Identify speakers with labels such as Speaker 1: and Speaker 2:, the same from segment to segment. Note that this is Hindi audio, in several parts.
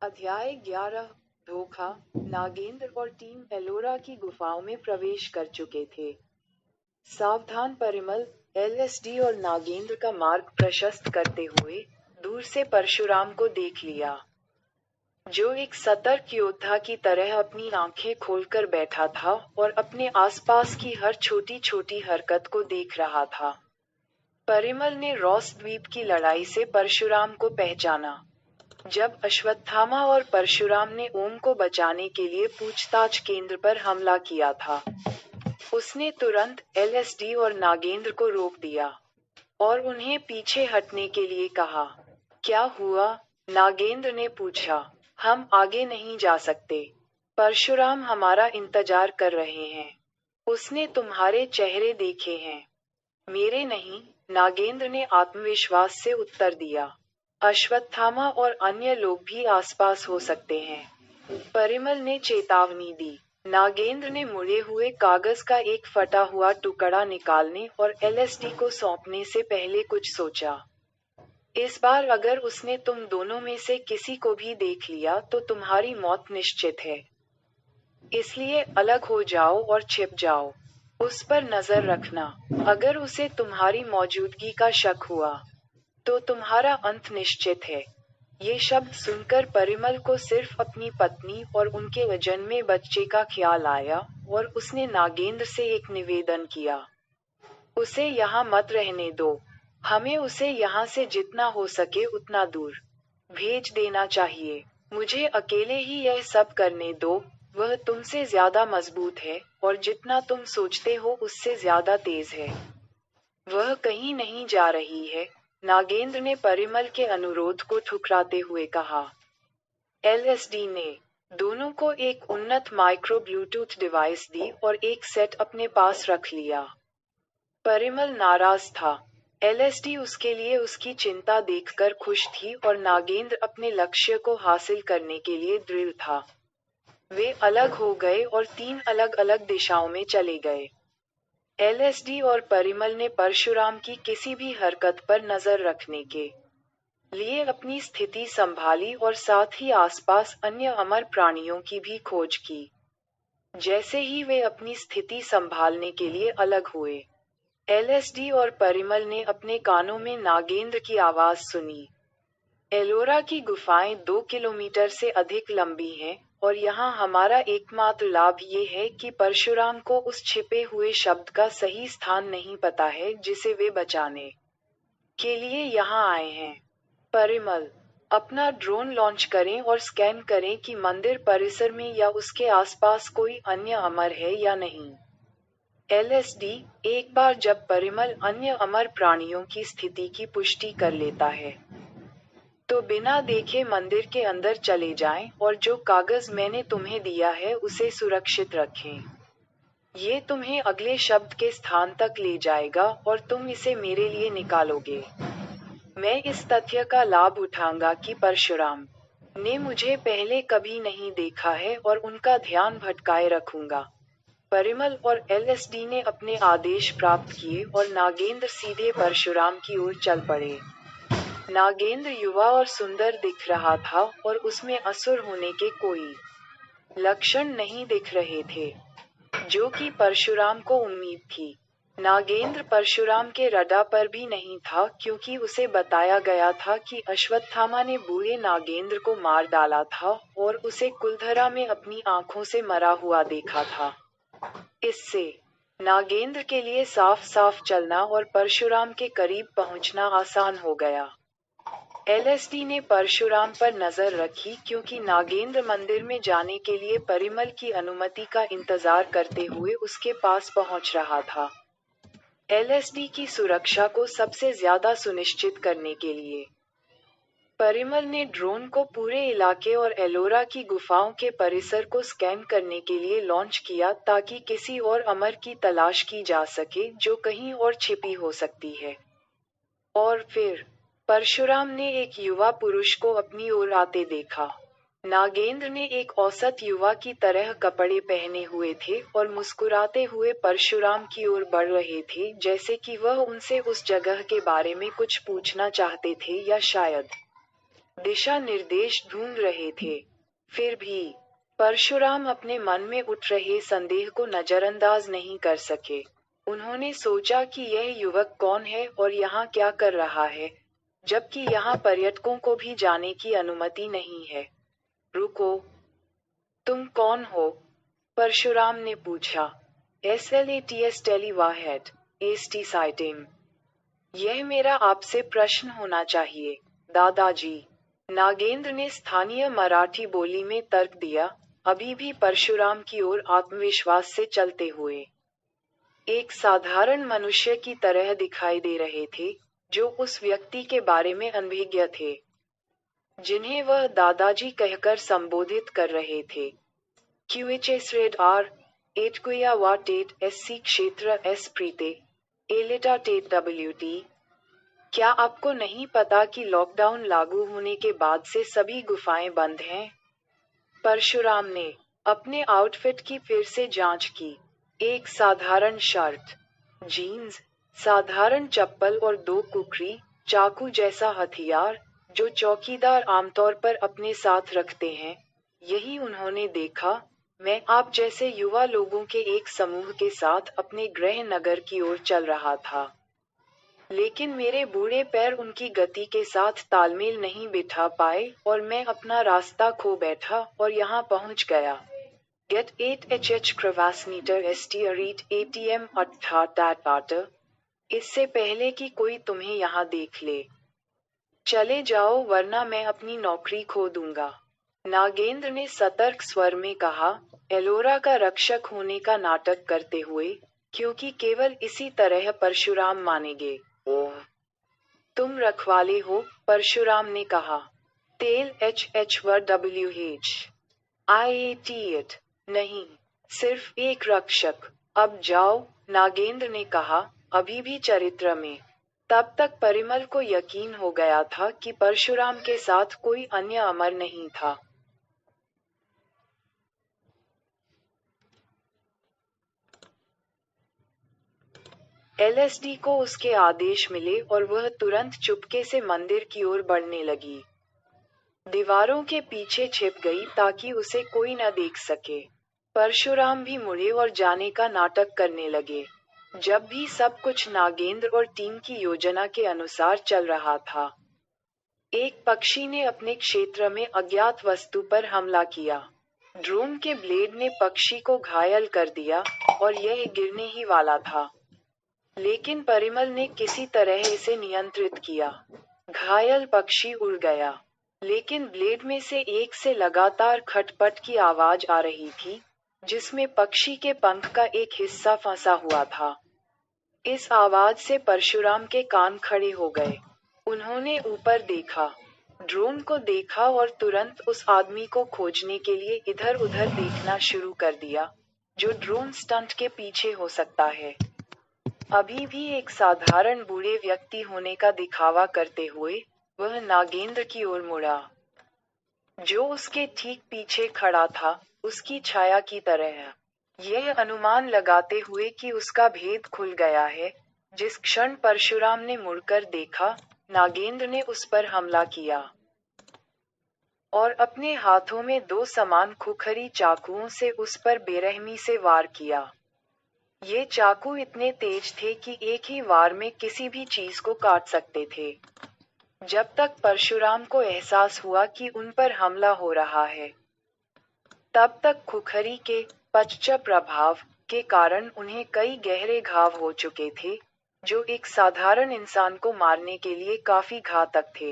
Speaker 1: अध्याय 11। धोखा। नागेंद्र और टीम एलोरा की गुफाओं में प्रवेश कर चुके थे। सावधान परिमल, एलएसडी और नागेंद्र का मार्ग प्रशस्त करते हुए दूर से परशुराम को देख लिया, जो एक सतर्क योद्धा की तरह अपनी आंखें खोलकर बैठा था और अपने आसपास की हर छोटी छोटी हरकत को देख रहा था। परिमल ने रॉस द्वीप की लड़ाई से परशुराम को पहचाना। जब अश्वत्थामा और परशुराम ने ओम को बचाने के लिए पूछताछ केंद्र पर हमला किया था, उसने तुरंत एलएसडी और नागेंद्र को रोक दिया और उन्हें पीछे हटने के लिए कहा। क्या हुआ? नागेंद्र ने पूछा। हम आगे नहीं जा सकते। परशुराम हमारा इंतजार कर रहे हैं। उसने तुम्हारे चेहरे देखे हैं, मेरे नहीं, नागेंद्र ने आत्मविश्वास से उत्तर दिया। अश्वत्थामा और अन्य लोग भी आसपास हो सकते हैं, परिमल ने चेतावनी दी। नागेंद्र ने मुड़े हुए कागज का एक फटा हुआ टुकड़ा निकालने और एलएसडी को सौंपने से पहले कुछ सोचा। इस बार अगर उसने तुम दोनों में से किसी को भी देख लिया तो तुम्हारी मौत निश्चित है। इसलिए अलग हो जाओ और छिप जाओ। उस पर नजर रखना। अगर उसे तुम्हारी मौजूदगी का शक हुआ तो तुम्हारा अंत निश्चित है। ये शब्द सुनकर परिमल को सिर्फ अपनी पत्नी और उनके अजन्मे बच्चे का ख्याल आया और उसने नागेंद्र से एक निवेदन किया। उसे यहाँ मत रहने दो। हमें उसे यहाँ से जितना हो सके उतना दूर भेज देना चाहिए। मुझे अकेले ही यह सब करने दो। वह तुमसे ज्यादा मजबूत है और जितना तुम सोचते हो उससे ज्यादा तेज है। वह कहीं नहीं जा रही है, नागेंद्र ने परिमल के अनुरोध को ठुकराते हुए कहा। एलएसडी ने दोनों को एक उन्नत माइक्रो ब्लूटूथ डिवाइस दी और एक सेट अपने पास रख लिया। परिमल नाराज था। एलएसडी उसके लिए उसकी चिंता देखकर खुश थी और नागेंद्र अपने लक्ष्य को हासिल करने के लिए दृढ़ था। वे अलग हो गए और 3 अलग अलग दिशाओं में चले गए। एलएसडी और परिमल ने परशुराम की किसी भी हरकत पर नजर रखने के लिए अपनी स्थिति संभाली और साथ ही आसपास अन्य अमर प्राणियों की भी खोज की। जैसे ही वे अपनी स्थिति संभालने के लिए अलग हुए, एलएसडी और परिमल ने अपने कानों में नागेंद्र की आवाज सुनी। एलोरा की गुफाएं 2 किलोमीटर से अधिक लंबी हैं और यहाँ हमारा एकमात्र लाभ ये है कि परशुराम को उस छिपे हुए शब्द का सही स्थान नहीं पता है जिसे वे बचाने के लिए यहाँ आए हैं। परिमल, अपना ड्रोन लॉन्च करें और स्कैन करें कि मंदिर परिसर में या उसके आसपास कोई अन्य अमर है या नहीं। एलएसडी, एक बार जब परिमल अन्य अमर प्राणियों की स्थिति की पुष्टि कर लेता है तो बिना देखे मंदिर के अंदर चले जाएं और जो कागज मैंने तुम्हें दिया है उसे सुरक्षित रखें। ये तुम्हें अगले शब्द के स्थान तक ले जाएगा और तुम इसे मेरे लिए निकालोगे। मैं इस तथ्य का लाभ उठाऊंगा कि परशुराम ने मुझे पहले कभी नहीं देखा है और उनका ध्यान भटकाए रखूंगा। परिमल और एलएसडी ने अपने आदेश प्राप्त किए और नागेंद्र सीधे परशुराम की ओर चल पड़े। नागेंद्र युवा और सुंदर दिख रहा था और उसमें असुर होने के कोई लक्षण नहीं दिख रहे थे, जो कि परशुराम को उम्मीद थी। नागेंद्र परशुराम के रडा पर भी नहीं था क्योंकि उसे बताया गया था कि अश्वत्थामा ने बूढ़े नागेंद्र को मार डाला था और उसे कुलधरा में अपनी आंखों से मरा हुआ देखा था। इससे नागेंद्र के लिए साफ साफ चलना और परशुराम के करीब पहुंचना आसान हो गया। एलएसडी ने परशुराम पर नजर रखी क्योंकि नागेंद्र मंदिर में जाने के लिए परिमल की अनुमति का इंतजार करते हुए उसके पास पहुंच रहा था। एलएसडी की सुरक्षा को सबसे ज्यादा सुनिश्चित करने के लिए परिमल ने ड्रोन को पूरे इलाके और एलोरा की गुफाओं के परिसर को स्कैन करने के लिए लॉन्च किया ताकि किसी और अमर की तलाश की जा सके जो कहीं और छिपी हो सकती है। और फिर परशुराम ने एक युवा पुरुष को अपनी ओर आते देखा। नागेंद्र ने एक औसत युवा की तरह कपड़े पहने हुए थे और मुस्कुराते हुए परशुराम की ओर बढ़ रहे थे जैसे कि वह उनसे उस जगह के बारे में कुछ पूछना चाहते थे या शायद दिशा निर्देश ढूंढ रहे थे। फिर भी परशुराम अपने मन में उठ रहे संदेह को नजरअंदाज नहीं कर सके। उन्होंने सोचा कि यह युवक कौन है और यहाँ क्या कर रहा है, जबकि यहाँ पर्यटकों को भी जाने की अनुमति नहीं है। रुको, तुम कौन हो? परशुराम ने पूछा। SLATS टेलीवाहेड, एसटी साइटिंग। यह मेरा आपसे प्रश्न होना चाहिए, दादाजी। नागेंद्र ने स्थानीय मराठी बोली में तर्क दिया, अभी भी परशुराम की ओर आत्मविश्वास से चलते हुए। एक साधारण मनुष्य की तरह दिखाई दे रहे थे, जो उस व्यक्ति के बारे में अनभिज्ञ थे, जिन्हें वह दादाजी कहकर संबोधित कर रहे थे। QHS रेड आर 8 क्विया वाट 8 SC क्षेत्र S प्रीते एलेटा टेट WT। क्या आपको नहीं पता कि लॉकडाउन लागू होने के बाद से सभी गुफाएं बंद हैं? परशुराम ने अपने आउटफिट की फिर से जांच की। एक साधारण शर्ट, जीन्स, साधारण चप्पल और 2 कुकरी, चाकू जैसा हथियार, जो चौकीदार आमतौर पर अपने साथ रखते हैं, यही उन्होंने देखा। मैं आप जैसे युवा लोगों के एक समूह के साथ अपने गृह नगर की ओर चल रहा था, लेकिन मेरे बूढ़े पैर उनकी गति के साथ तालमेल नहीं बिठा पाए और मैं अपना रास्ता खो बैठा और यहाँ पहुँच गया। Get 8 क्रेवासनीटर ST ATM 8 इससे पहले कि कोई तुम्हें यहाँ देख ले। चले जाओ वरना मैं अपनी नौकरी खो दूंगा, नागेंद्र ने सतर्क स्वर में कहा, एलोरा का रक्षक होने का नाटक करते हुए, क्योंकि केवल इसी तरह परशुराम मानेंगे। ओह, तुम रखवाले हो, परशुराम ने कहा। तेल WH IAT नहीं, सिर्फ एक रक्षक। अब जाओ, नागेंद्र ने कहा, अभी भी चरित्र में। तब तक परिमल को यकीन हो गया था कि परशुराम के साथ कोई अन्य अमर नहीं था। LSD को उसके आदेश मिले और वह तुरंत चुपके से मंदिर की ओर बढ़ने लगी। दीवारों के पीछे छिप गई ताकि उसे कोई न देख सके। परशुराम भी मुड़े और जाने का नाटक करने लगे। जब भी सब कुछ नागेंद्र और टीम की योजना के अनुसार चल रहा था, एक पक्षी ने अपने क्षेत्र में अज्ञात वस्तु पर हमला किया। ड्रोन के ब्लेड ने पक्षी को घायल कर दिया और यह गिरने ही वाला था, लेकिन परिमल ने किसी तरह इसे नियंत्रित किया। घायल पक्षी उड़ गया, लेकिन ब्लेड में से एक से लगातार खटपट की आवाज आ रही थी, जिसमें पक्षी के पंख का एक हिस्सा फंसा हुआ था। इस आवाज से परशुराम के कान खड़े हो गए। उन्होंने ऊपर देखा, ड्रोन को देखा और तुरंत उस आदमी को खोजने के लिए इधर-उधर देखना शुरू कर दिया, जो ड्रोन स्टंट के पीछे हो सकता है। अभी भी एक साधारण बूढ़े व्यक्ति होने का दिखावा करते हुए, वह नागेंद्र की ओर मुड़ा, जो उसके ठीक पीछे खड़ा था, उसकी छाया की तरह। यह अनुमान लगाते हुए कि उसका भेद खुल गया है, जिस क्षण परशुराम ने मुड़कर देखा, नागेंद्र ने उस पर हमला किया और अपने हाथों में 2 समान खुखरी चाकुओं से उस पर बेरहमी से वार किया। ये चाकू इतने तेज थे कि एक ही वार में किसी भी चीज को काट सकते थे। जब तक परशुराम को एहसास हुआ कि उन पर हमला हो रहा है, तब तक खुखरी के पश्चात प्रभाव के कारण उन्हें कई गहरे घाव हो चुके थे, जो एक साधारण इंसान को मारने के लिए काफी घातक थे।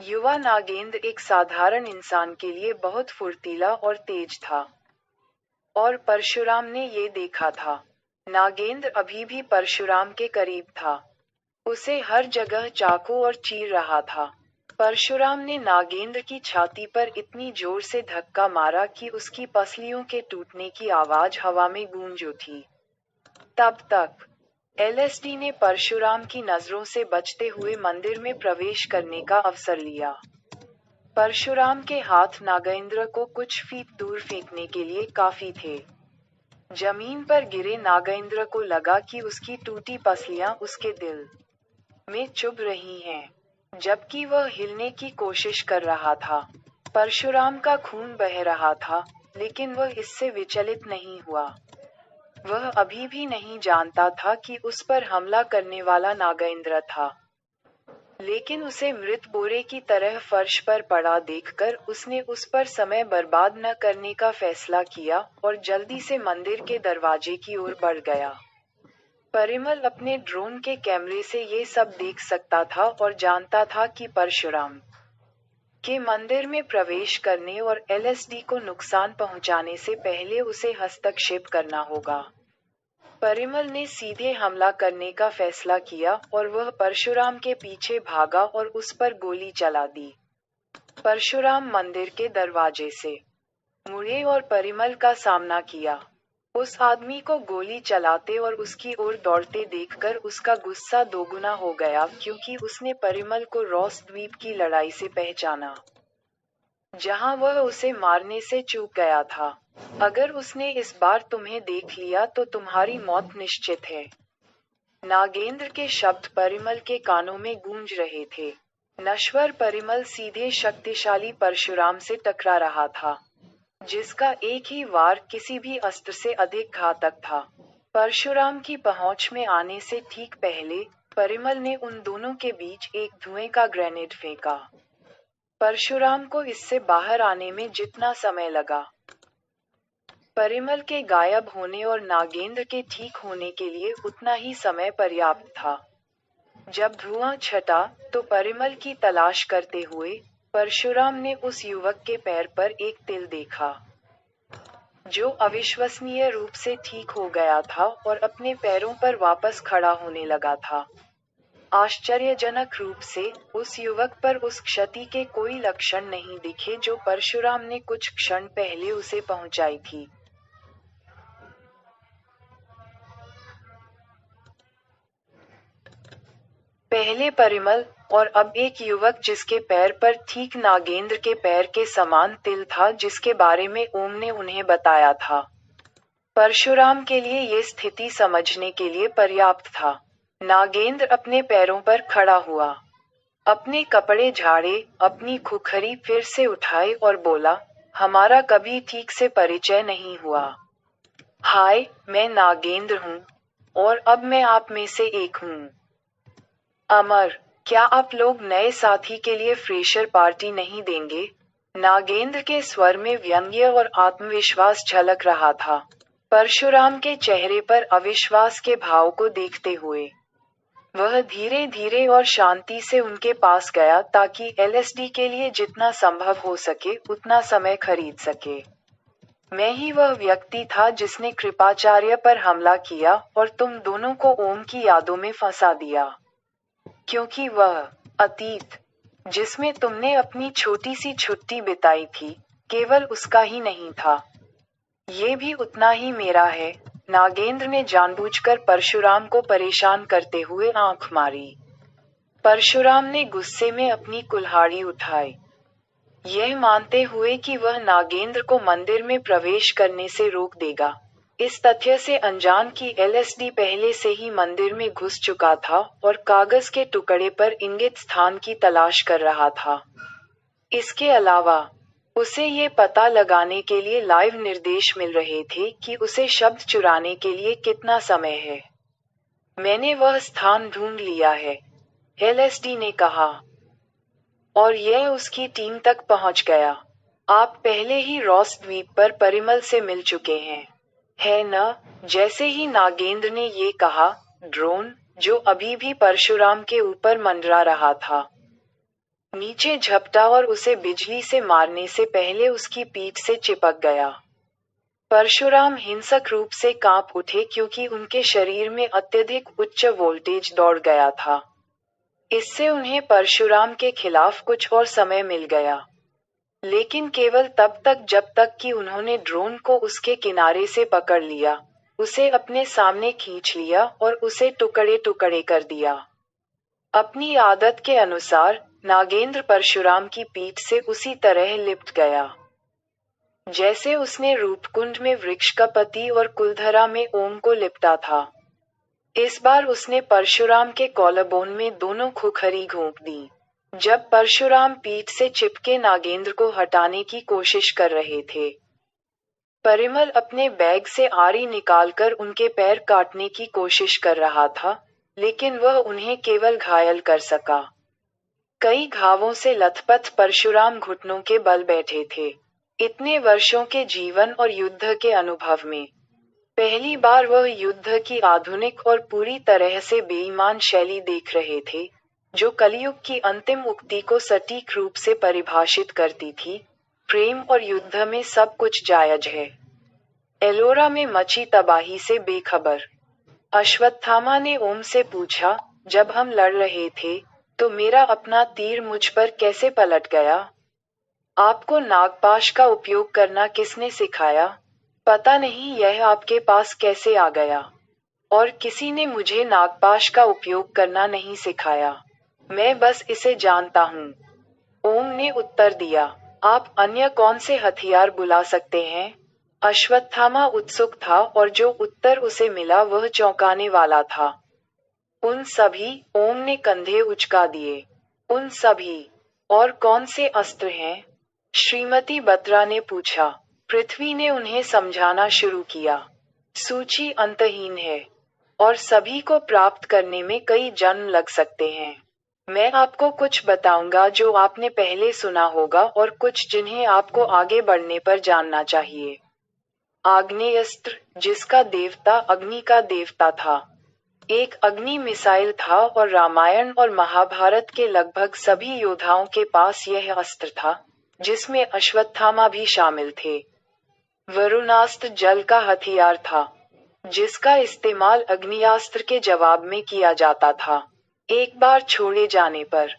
Speaker 1: युवा नागेंद्र एक साधारण इंसान के लिए बहुत फुर्तीला और तेज था, और परशुराम ने ये देखा था। नागेंद्र अभी भी परशुराम के करीब था। उसे हर जगह चाकू और चीर रहा था। परशुराम ने नागेंद्र की छाती पर इतनी जोर से धक्का मारा कि उसकी पसलियों के टूटने की आवाज हवा में गूंज उठी। तब तक LSD ने परशुराम की नजरों से बचते हुए मंदिर में प्रवेश करने का अवसर लिया। परशुराम के हाथ नागेंद्र को कुछ फीट दूर फेंकने के लिए काफी थे। जमीन पर गिरे नागेंद्र को लगा कि उसकी टूटी पसलियां उसके दिल में चुभ रही हैं। जबकि वह हिलने की कोशिश कर रहा था। परशुराम का खून बह रहा था, लेकिन वह इससे विचलित नहीं हुआ। वह अभी भी नहीं जानता था कि उस पर हमला करने वाला नागेंद्र था। लेकिन उसे मृत बोरे की तरह फर्श पर पड़ा देखकर उसने उस पर समय बर्बाद न करने का फैसला किया और जल्दी से मंदिर के दरवाजे की ओर बढ़ गया। परिमल अपने ड्रोन के कैमरे से ये सब देख सकता था और जानता था कि परशुराम के मंदिर में प्रवेश करने और एलएसडी को नुकसान पहुंचाने से पहले उसे हस्तक्षेप करना होगा। परिमल ने सीधे हमला करने का फैसला किया और वह परशुराम के पीछे भागा और उस पर गोली चला दी। परशुराम मंदिर के दरवाजे से मुड़े और परिमल का सामना किया। उस आदमी को गोली चलाते और उसकी ओर दौड़ते देखकर उसका गुस्सा दोगुना हो गया क्योंकि उसने परिमल को रॉस द्वीप की लड़ाई से पहचाना, जहां वह उसे मारने से चूक गया था। अगर उसने इस बार तुम्हें देख लिया तो तुम्हारी मौत निश्चित है। नागेंद्र के शब्द परिमल के कानों में गूंज रहे थे। नश्वर परिमल सीधे शक्तिशाली परशुराम से टकरा रहा था, जिसका एक ही वार किसी भी अस्त्र से अधिक घातक था। परशुराम की पहुंच में आने से ठीक पहले परिमल ने उन दोनों के बीच एक धुएं का ग्रेनेड फेंका। परशुराम को इससे बाहर आने में जितना समय लगा, परिमल के गायब होने और नागेंद्र के ठीक होने के लिए उतना ही समय पर्याप्त था। जब धुआं छटा तो परिमल की तलाश करते हुए परशुराम ने उस युवक के पैर पर एक तिल देखा, जो अविश्वसनीय रूप से ठीक हो गया था और अपने पैरों पर वापस खड़ा होने लगा था। आश्चर्यजनक रूप से उस युवक पर उस क्षति के कोई लक्षण नहीं दिखे जो परशुराम ने कुछ क्षण पहले उसे पहुंचाई थी। पहले परिमल और अब एक युवक जिसके पैर पर ठीक नागेंद्र के पैर के समान तिल था जिसके बारे में ओम ने उन्हें बताया था। परशुराम के लिए ये स्थिति समझने के लिए पर्याप्त था। नागेंद्र अपने पैरों पर खड़ा हुआ, अपने कपड़े झाड़े, अपनी खुखरी फिर से उठाए और बोला, हमारा कभी ठीक से परिचय नहीं हुआ। हाय, मैं नागेंद्र हूँ, और अब मैं आप में से एक हूँ। अमर, क्या आप लोग नए साथी के लिए फ्रेशर पार्टी नहीं देंगे? नागेंद्र के स्वर में व्यंग्य और आत्मविश्वास झलक रहा था। परशुराम के चेहरे पर अविश्वास के भाव को देखते हुए वह धीरे धीरे और शांति से उनके पास गया ताकि एलएसडी के लिए जितना संभव हो सके उतना समय खरीद सके। मैं ही वह व्यक्ति था जिसने कृपाचार्य पर हमला किया और तुम दोनों को ओम की यादों में फंसा दिया, क्योंकि वह अतीत जिसमें तुमने अपनी छोटी सी छुट्टी बिताई थी, केवल उसका ही नहीं था, ये भी उतना ही मेरा है। नागेंद्र ने जानबूझकर परशुराम को परेशान करते हुए आंख मारी। परशुराम ने गुस्से में अपनी कुल्हाड़ी उठाई, यह मानते हुए कि वह नागेंद्र को मंदिर में प्रवेश करने से रोक देगा। इस तथ्य से अनजान कि एलएसडी पहले से ही मंदिर में घुस चुका था और कागज के टुकड़े पर इंगित स्थान की तलाश कर रहा था। इसके अलावा उसे ये पता लगाने के लिए लाइव निर्देश मिल रहे थे कि उसे शब्द चुराने के लिए कितना समय है। मैंने वह स्थान ढूंढ लिया है, एलएसडी ने कहा, और यह उसकी टीम तक पहुंच गया। आप पहले ही रॉस द्वीप पर परिमल से मिल चुके हैं, है न? जैसे ही नागेंद्र ने ये कहा, ड्रोन, जो अभी भी परशुराम के ऊपर मंडरा रहा था, नीचे झपटा और उसे बिजली से मारने से पहले उसकी पीठ से चिपक गया। परशुराम हिंसक रूप से कांप उठे क्योंकि उनके शरीर में अत्यधिक उच्च वोल्टेज दौड़ गया था। इससे उन्हें परशुराम के खिलाफ कुछ और समय मिल गया, लेकिन केवल तब तक जब तक कि उन्होंने ड्रोन को उसके किनारे से पकड़ लिया, उसे अपने सामने खींच लिया और उसे टुकड़े टुकड़े कर दिया। अपनी आदत के अनुसार नागेंद्र परशुराम की पीठ से उसी तरह लिपट गया, जैसे उसने रूपकुंड में वृक्षकपति और कुलधरा में ओम को लिपटा था। इस बार उसने परशुराम के कॉलरबोन में दोनों खुखरी घोंप दी। जब परशुराम पीठ से चिपके नागेंद्र को हटाने की कोशिश कर रहे थे। परिमल अपने बैग से आरी निकालकर उनके पैर काटने की कोशिश कर रहा था, लेकिन वह उन्हें केवल घायल कर सका। कई घावों से लथपथ परशुराम घुटनों के बल बैठे थे। इतने वर्षों के जीवन और युद्ध के अनुभव में पहली बार वह युद्ध की आधुनिक और पूरी तरह से बेईमान शैली देख रहे थे, जो कलयुग की अंतिम उक्ति को सटीक रूप से परिभाषित करती थी, प्रेम और युद्ध में सब कुछ जायज है। एलोरा में मची तबाही से बेखबर अश्वत्थामा ने ओम से पूछा, जब हम लड़ रहे थे, तो मेरा अपना तीर मुझ पर कैसे पलट गया? आपको नागपाश का उपयोग करना किसने सिखाया? पता नहीं यह आपके पास कैसे आ गया। और किसी ने मुझे नागपाश का उपयोग करना नहीं सिखाया। मैं बस इसे जानता हूँ। ओम ने उत्तर दिया। आप अन्य कौन से हथियार बुला सकते हैं? अश्वत्थामा उत्सुक था और जो उत्तर उसे मिला वह चौंकाने वाला था। उन सभी, ओम ने कंधे उचका दिए। उन सभी। और कौन से अस्त्र हैं? श्रीमती बत्रा ने पूछा। पृथ्वी ने उन्हें समझाना शुरू किया। सूची अंतहीन है। और सभी को प्राप्त करने में कई जन्म लग सकते हैं। मैं आपको कुछ बताऊंगा जो आपने पहले सुना होगा और कुछ जिन्हें आपको आगे बढ़ने पर जानना चाहिए। आग्नेयास्त्र, जिसका देवता अग्नि का देवता था। एक अग्नि मिसाइल था और रामायण और महाभारत के लगभग सभी योद्धाओं के पास यह अस्त्र था, जिसमें अश्वत्थामा भी शामिल थे। वरुणास्त्र जल का हथियार था, जिसका इस्तेमाल अग्नियास्त्र के जवाब में किया जाता था। एक बार छोड़े जाने पर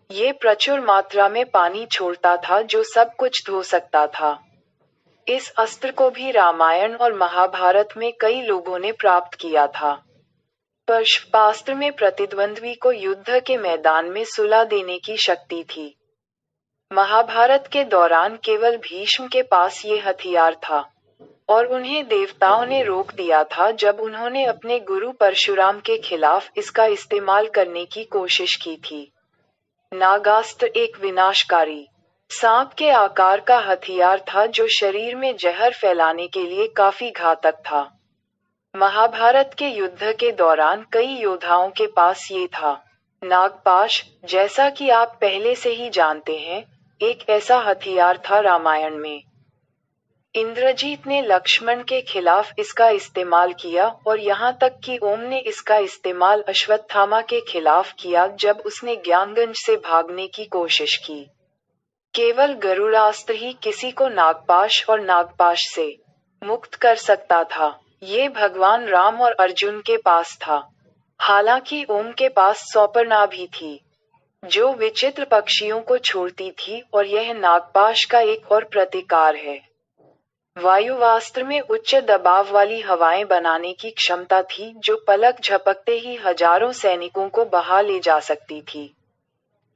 Speaker 1: ये प्रचुर मात्रा में पानी छोड़ता था जो सब कुछ धो सकता था। इस अस्त्र को भी रामायण और महाभारत में कई लोगों ने प्राप्त किया था। परशुपास्त्र में प्रतिद्वंद्वी को युद्ध के मैदान में सुला देने की शक्ति थी। महाभारत के दौरान केवल भीष्म के पास ये हथियार था, और उन्हें देवताओं ने रोक दिया था जब उन्होंने अपने गुरु परशुराम के खिलाफ इसका इस्तेमाल करने की कोशिश की थी। नागास्त्र एक विनाशकारी सांप के आकार का हथियार था जो शरीर में जहर फैलाने के लिए काफी घातक था। महाभारत के युद्ध के दौरान कई योद्धाओं के पास ये था। नागपाश, जैसा कि आप पहले से ही जानते हैं, एक ऐसा हथियार था रामायण में। इंद्रजीत ने लक्ष्मण के खिलाफ इसका इस्तेमाल किया और यहाँ तक कि ओम ने इसका इस्तेमाल अश्वत्थामा के खिलाफ किया जब उसने ज्ञानगंज से भागने की कोशिश की। केवल गरुड़ास्त्र ही किसी को नागपाश और नागपाश से मुक्त कर सकता था। ये भगवान राम और अर्जुन के पास था। हालांकि ओम के पास सौपर्णा भी थी, जो विचित्र पक्षियों को छोड़ती थी, और यह नागपाश का एक और प्रतिकार है। वायुवास्त्र में उच्च दबाव वाली हवाएं बनाने की क्षमता थी जो पलक झपकते ही हजारों सैनिकों को बहा ले जा सकती थी।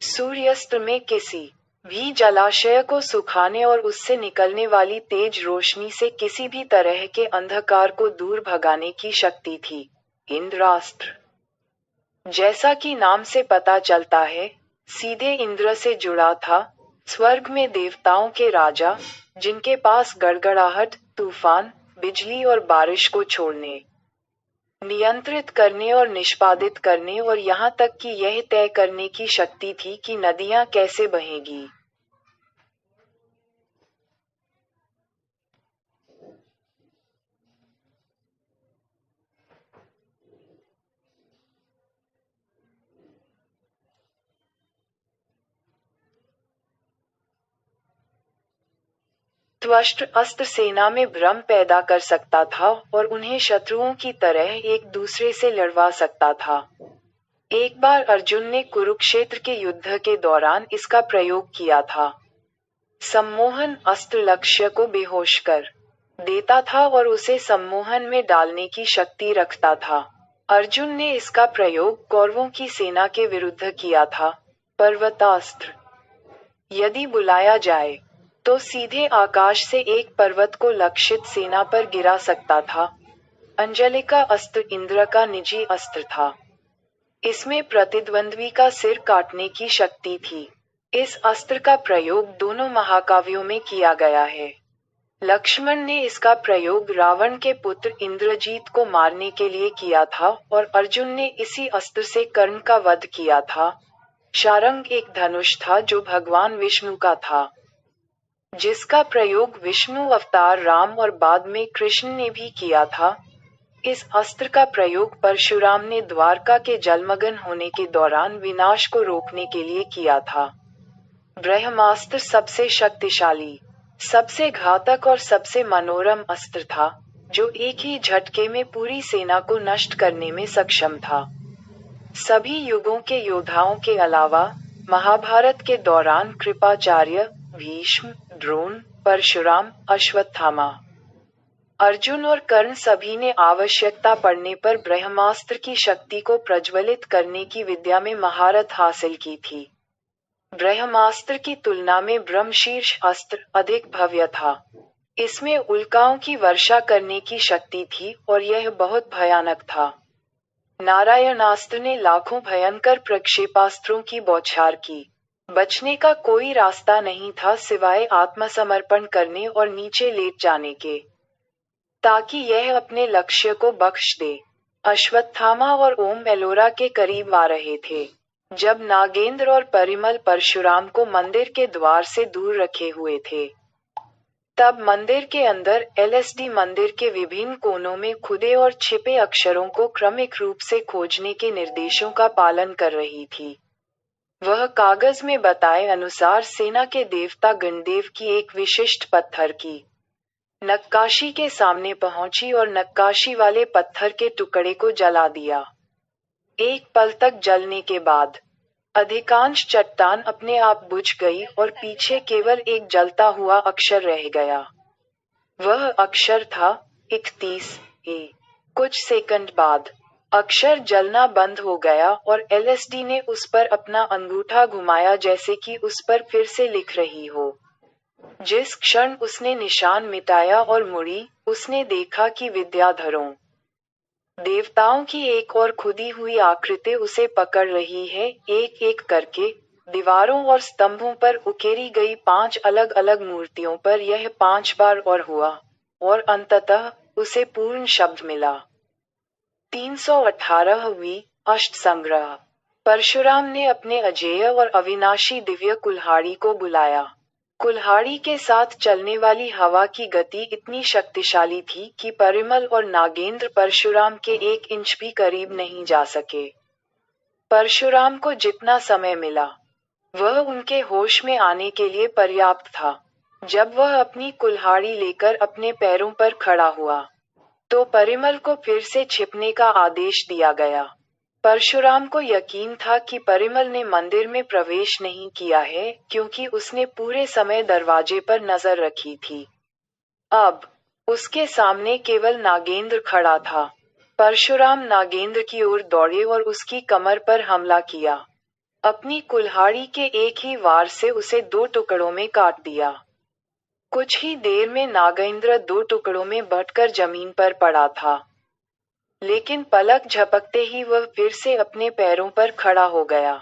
Speaker 1: सूर्यास्त्र में किसी भी जलाशय को सुखाने और उससे निकलने वाली तेज रोशनी से किसी भी तरह के अंधकार को दूर भगाने की शक्ति थी। इंद्रास्त्र, जैसा कि नाम से पता चलता है, सीधे इंद्र से जुड़ा था, स्वर्ग में देवताओं के राजा, जिनके पास गड़गड़ाहट, तूफान, बिजली और बारिश को छोड़ने, नियंत्रित करने और निष्पादित करने और यहाँ तक कि यह तय करने की शक्ति थी कि नदियाँ कैसे बहेंगी। त्वष्ट्र अस्त्र सेना में भ्रम पैदा कर सकता था और उन्हें शत्रुओं की तरह एक दूसरे से लड़वा सकता था। एक बार अर्जुन ने कुरुक्षेत्र के युद्ध के दौरान इसका प्रयोग किया था। सम्मोहन अस्त्र लक्ष्य को बेहोश कर देता था और उसे सम्मोहन में डालने की शक्ति रखता था। अर्जुन ने इसका प्रयोग कौरवों की सेना के विरुद्ध किया था। पर्वतास्त्र, यदि बुलाया जाए तो सीधे आकाश से एक पर्वत को लक्षित सेना पर गिरा सकता था। अंजलिका अस्त्र इंद्र का निजी अस्त्र था। इसमें प्रतिद्वंद्वी का सिर काटने की शक्ति थी। इस अस्त्र का प्रयोग दोनों महाकाव्यों में किया गया है। लक्ष्मण ने इसका प्रयोग रावण के पुत्र इंद्रजीत को मारने के लिए किया था और अर्जुन ने इसी अस्त्र से कर्ण का वध किया था। शारंग एक धनुष था जो भगवान विष्णु का था, जिसका प्रयोग विष्णु अवतार राम और बाद में कृष्ण ने भी किया था। इस अस्त्र का प्रयोग परशुराम ने द्वारका के जलमग्न होने के दौरान विनाश को रोकने के लिए किया था। ब्रह्मास्त्र सबसे शक्तिशाली, सबसे घातक और सबसे मनोरम अस्त्र था, जो एक ही झटके में पूरी सेना को नष्ट करने में सक्षम था। सभी युगों के योद्धाओं के अलावा महाभारत के दौरान कृपाचार्य, भीष्म, द्रोण, परशुराम, अश्वत्थामा, अर्जुन और कर्ण सभी ने आवश्यकता पड़ने पर ब्रह्मास्त्र की शक्ति को प्रज्वलित करने की विद्या में महारत हासिल की थी। ब्रह्मास्त्र की तुलना में ब्रह्मशीर्ष अस्त्र अधिक भव्य था। इसमें उल्काओं की वर्षा करने की शक्ति थी और यह बहुत भयानक था। नारायणास्त्र ने लाखों भयंकर प्रक्षेपास्त्रों की बौछार की। बचने का कोई रास्ता नहीं था सिवाय आत्मसमर्पण करने और नीचे लेट जाने के, ताकि यह अपने लक्ष्य को बख्श दे। अश्वत्थामा और ओम एलोरा के करीब आ रहे थे, जब नागेंद्र और परिमल परशुराम को मंदिर के द्वार से दूर रखे हुए थे। तब मंदिर के अंदर एलएसडी मंदिर के विभिन्न कोनों में खुदे और छिपे अक्षरों को क्रमिक रूप से खोजने के निर्देशों का पालन कर रही थी। वह कागज में बताए अनुसार सेना के देवता गणदेव की एक विशिष्ट पत्थर की नक्काशी के सामने पहुंची और नक्काशी वाले पत्थर के टुकड़े को जला दिया। एक पल तक जलने के बाद अधिकांश चट्टान अपने आप बुझ गई और पीछे केवल एक जलता हुआ अक्षर रह गया। वह अक्षर था 31A। कुछ सेकंड बाद अक्षर जलना बंद हो गया और एलएसडी ने उस पर अपना अंगूठा घुमाया जैसे कि उस पर फिर से लिख रही हो। जिस क्षण उसने निशान मिटाया और मुड़ी, उसने देखा कि विद्याधरों, देवताओं की एक और खुदी हुई आकृति उसे पकड़ रही है। एक एक करके दीवारों और स्तंभों पर उकेरी गई 5 अलग अलग मूर्तियों पर यह 5 बार और हुआ, और अंततः उसे पूर्ण शब्द मिला। 318वीं अष्ट संग्रह। परशुराम ने अपने अजेय और अविनाशी दिव्य कुल्हाड़ी को बुलाया। कुल्हाड़ी के साथ चलने वाली हवा की गति इतनी शक्तिशाली थी कि परिमल और नागेंद्र परशुराम के 1 इंच भी करीब नहीं जा सके। परशुराम को जितना समय मिला, वह उनके होश में आने के लिए पर्याप्त था। जब वह अपनी कुल्हाड़ी लेकर अपने पैरों पर खड़ा हुआ, तो परिमल को फिर से छिपने का आदेश दिया गया। परशुराम को यकीन था कि परिमल ने मंदिर में प्रवेश नहीं किया है, क्योंकि उसने पूरे समय दरवाजे पर नजर रखी थी। अब उसके सामने केवल नागेंद्र खड़ा था। परशुराम नागेंद्र की ओर दौड़े और उसकी कमर पर हमला किया। अपनी कुल्हाड़ी के एक ही वार से उसे 2 टुकड़ों में काट दिया। कुछ ही देर में नागेंद्र 2 टुकड़ों में बंटकर जमीन पर पड़ा था, लेकिन पलक झपकते ही वह फिर से अपने पैरों पर खड़ा हो गया।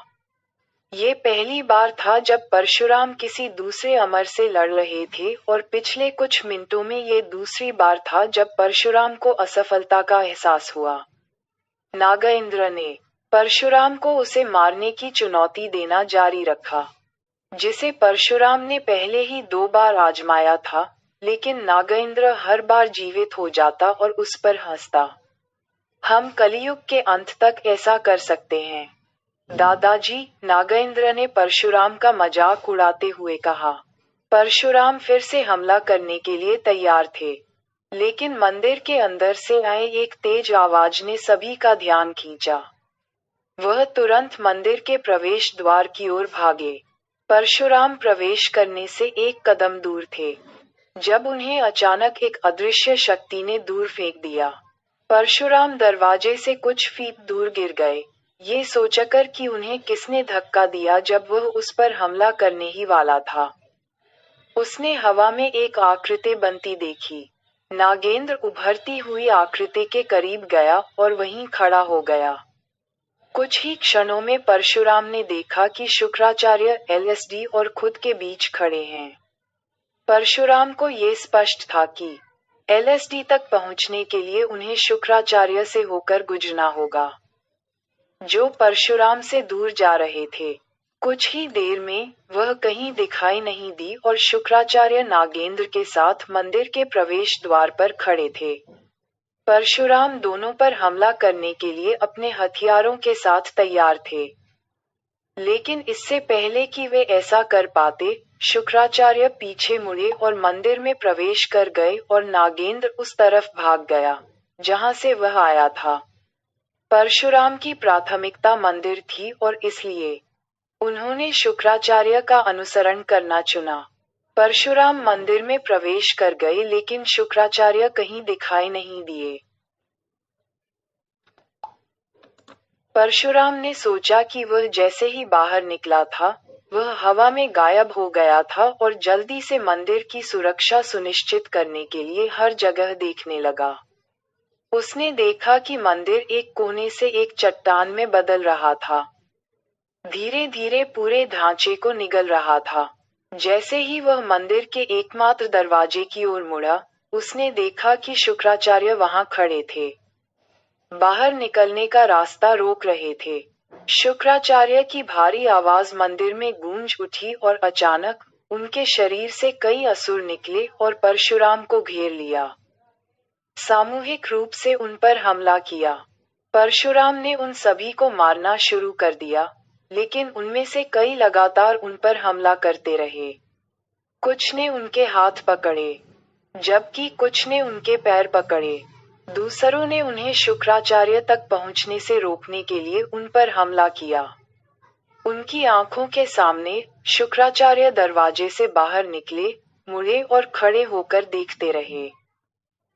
Speaker 1: ये पहली बार था जब परशुराम किसी दूसरे अमर से लड़ रहे थे और पिछले कुछ मिनटों में ये दूसरी बार था जब परशुराम को असफलता का एहसास हुआ। नागेंद्र ने परशुराम को उसे मारने की चुनौती देना जारी रखा, जिसे परशुराम ने पहले ही 2 बार आजमाया था, लेकिन नागेंद्र हर बार जीवित हो जाता और उस पर हंसता। हम कलियुग के अंत तक ऐसा कर सकते हैं, दादाजी, नागेंद्र ने परशुराम का मजाक उड़ाते हुए कहा। परशुराम फिर से हमला करने के लिए तैयार थे, लेकिन मंदिर के अंदर से आए एक तेज आवाज ने सभी का ध्यान खींचा। वह तुरंत मंदिर के प्रवेश द्वार की ओर भागे। परशुराम प्रवेश करने से 1 कदम दूर थे, जब उन्हें अचानक एक अदृश्य शक्ति ने दूर फेंक दिया। परशुराम दरवाजे से कुछ फीट दूर गिर गए, ये सोचकर कि उन्हें किसने धक्का दिया जब वह उस पर हमला करने ही वाला था। उसने हवा में एक आकृति बनती देखी। नागेंद्र उभरती हुई आकृति के करीब गया और वहीं खड़ा हो गया। कुछ ही क्षणों में परशुराम ने देखा कि शुक्राचार्य एलएसडी और खुद के बीच खड़े हैं। परशुराम को ये स्पष्ट था कि एलएसडी तक पहुंचने के लिए उन्हें शुक्राचार्य से होकर गुजरना होगा, जो परशुराम से दूर जा रहे थे। कुछ ही देर में वह कहीं दिखाई नहीं दी और शुक्राचार्य नागेंद्र के साथ मंदिर के प्रवेश द्वार पर खड़े थे। परशुराम दोनों पर हमला करने के लिए अपने हथियारों के साथ तैयार थे। लेकिन इससे पहले कि वे ऐसा कर पाते, शुक्राचार्य पीछे मुड़े और मंदिर में प्रवेश कर गए और नागेंद्र उस तरफ भाग गया जहां से वह आया था। परशुराम की प्राथमिकता मंदिर थी और इसलिए उन्होंने शुक्राचार्य का अनुसरण करना चुना। परशुराम मंदिर में प्रवेश कर गए लेकिन शुक्राचार्य कहीं दिखाई नहीं दिए। परशुराम ने सोचा कि वह जैसे ही बाहर निकला था, वह हवा में गायब हो गया था और जल्दी से मंदिर की सुरक्षा सुनिश्चित करने के लिए हर जगह देखने लगा। उसने देखा कि मंदिर एक कोने से एक चट्टान में बदल रहा था। धीरे धीरे पूरे ढांचे को निगल रहा था। जैसे ही वह मंदिर के एकमात्र दरवाजे की ओर मुड़ा, उसने देखा कि शुक्राचार्य वहां खड़े थे, बाहर निकलने का रास्ता रोक रहे थे। शुक्राचार्य की भारी आवाज मंदिर में गूंज उठी और अचानक उनके शरीर से कई असुर निकले और परशुराम को घेर लिया। सामूहिक रूप से उन पर हमला किया। परशुराम ने उन सभी को मारना शुरू कर दिया, लेकिन उनमें से कई लगातार उन पर हमला करते रहे। कुछ ने उनके हाथ पकड़े, जबकि कुछ ने उनके पैर पकड़े। दूसरों ने उन्हें शुक्राचार्य तक पहुंचने से रोकने के लिए उन पर हमला किया। उनकी आंखों के सामने शुक्राचार्य दरवाजे से बाहर निकले, मुड़े और खड़े होकर देखते रहे।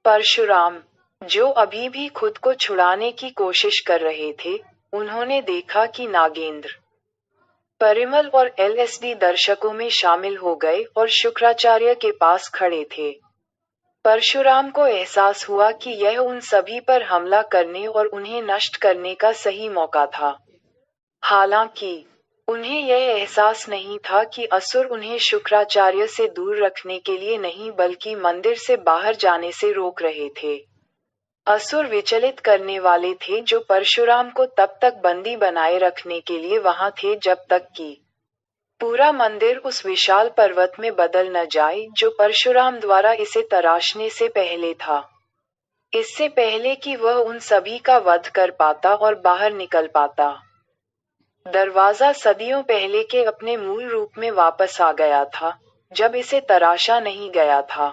Speaker 1: परशुराम, जो अभी भी खुद को छुड़ाने की कोशिश कर रहे थे, उन्होंने देखा कि नागेंद्र, परिमल और एलएसडी दर्शकों में शामिल हो गए और शुक्राचार्य के पास खड़े थे। परशुराम को एहसास हुआ कि यह उन सभी पर हमला करने और उन्हें नष्ट करने का सही मौका था। हालांकि उन्हें यह एहसास नहीं था कि असुर उन्हें शुक्राचार्य से दूर रखने के लिए नहीं बल्कि मंदिर से बाहर जाने से रोक रहे थे। असुर विचलित करने वाले थे जो परशुराम को तब तक बंदी बनाए रखने के लिए वहां थे जब तक कि पूरा मंदिर उस विशाल पर्वत में बदल न जाए जो परशुराम द्वारा इसे तराशने से पहले था। इससे पहले कि वह उन सभी का वध कर पाता और बाहर निकल पाता। दरवाजा सदियों पहले के अपने मूल रूप में वापस आ गया था, जब इसे तराशा नहीं गया था।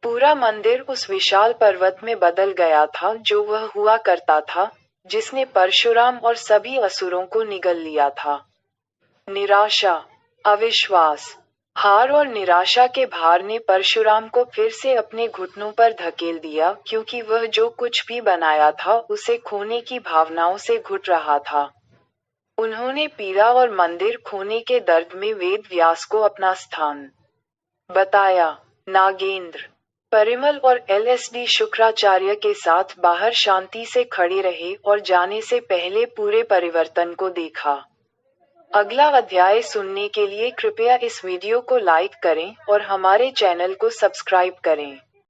Speaker 1: पूरा मंदिर उस विशाल पर्वत में बदल गया था जो वह हुआ करता था, जिसने परशुराम और सभी असुरों को निगल लिया था। निराशा, अविश्वास, हार और निराशा के भार ने परशुराम को फिर से अपने घुटनों पर धकेल दिया क्योंकि वह जो कुछ भी बनाया था उसे खोने की भावनाओं से घुट रहा था। उन्होंने पीड़ा और मंदिर खोने के दर्द में वेद व्यास को अपना स्थान बताया। नागेंद्र, परिमल और एलएसडी शुक्राचार्य के साथ बाहर शांति से खड़े रहे और जाने से पहले पूरे परिवर्तन को देखा। अगला अध्याय सुनने के लिए कृपया इस वीडियो को लाइक करें और हमारे चैनल को सब्सक्राइब करें।